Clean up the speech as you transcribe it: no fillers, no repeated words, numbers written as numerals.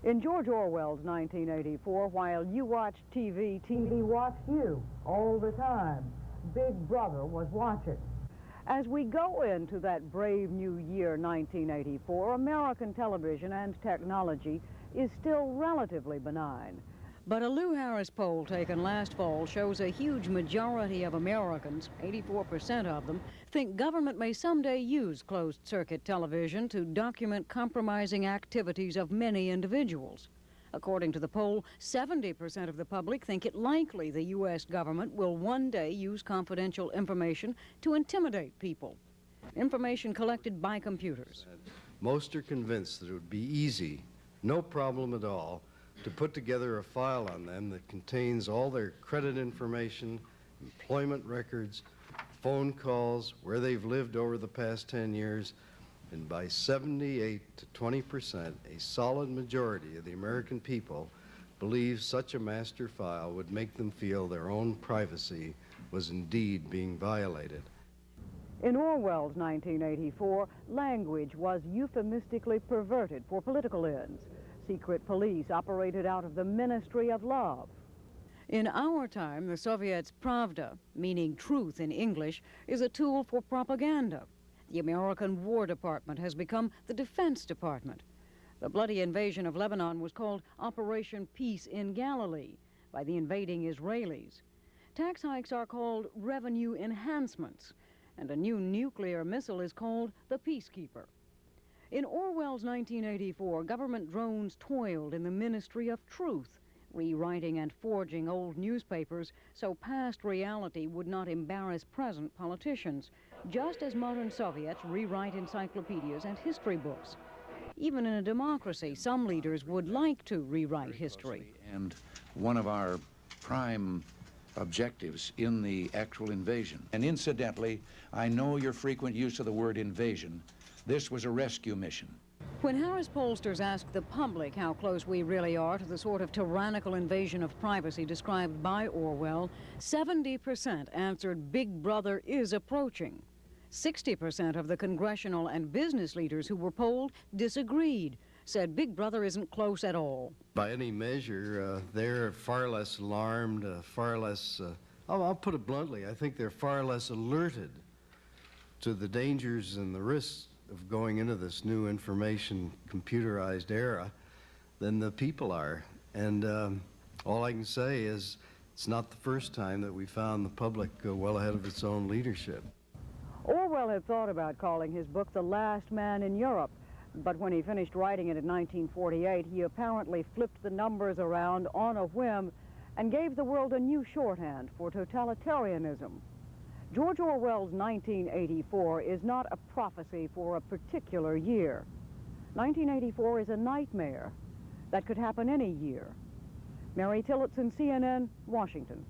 In George Orwell's 1984, while you watched TV, TV watched you all the time. Big Brother was watching. As we go into that brave new year, 1984, American television and technology is still relatively benign. But a Lou Harris poll taken last fall shows a huge majority of Americans, 84% of them, think government may someday use closed-circuit television to document compromising activities of many individuals. According to the poll, 70% of the public think it likely the U.S. government will one day use confidential information to intimidate people. Information collected by computers. Most are convinced that it would be easy, no problem at all, to put together a file on them that contains all their credit information, employment records, phone calls, where they've lived over the past 10 years, and by 78 to 20%, a solid majority of the American people believe such a master file would make them feel their own privacy was indeed being violated. In Orwell's 1984, language was euphemistically perverted for political ends. Secret police operated out of the Ministry of Love. In our time, the Soviets' Pravda, meaning truth in English, is a tool for propaganda. The American War Department has become the Defense Department. The bloody invasion of Lebanon was called Operation Peace in Galilee by the invading Israelis. Tax hikes are called revenue enhancements, and a new nuclear missile is called the Peacekeeper. In Orwell's 1984, government drones toiled in the Ministry of Truth, rewriting and forging old newspapers so past reality would not embarrass present politicians, just as modern Soviets rewrite encyclopedias and history books. Even in a democracy, some leaders would like to rewrite history. And one of our prime objectives in the actual invasion. And incidentally, I know your frequent use of the word invasion. This was a rescue mission. When Harris pollsters asked the public how close we really are to the sort of tyrannical invasion of privacy described by Orwell, 70% answered Big Brother is approaching. 60% of the congressional and business leaders who were polled disagreed, said Big Brother isn't close at all. By any measure, they're far less alarmed, far less, I'll put it bluntly, I think they're far less alerted to the dangers and the risks of going into this new information computerized era than the people are. And all I can say is it's not the first time that we found the public well ahead of its own leadership. Orwell had thought about calling his book The Last Man in Europe, but when he finished writing it in 1948, he apparently flipped the numbers around on a whim and gave the world a new shorthand for totalitarianism. George Orwell's 1984 is not a prophecy for a particular year. 1984 is a nightmare that could happen any year. Mary Tillotson, CNN, Washington.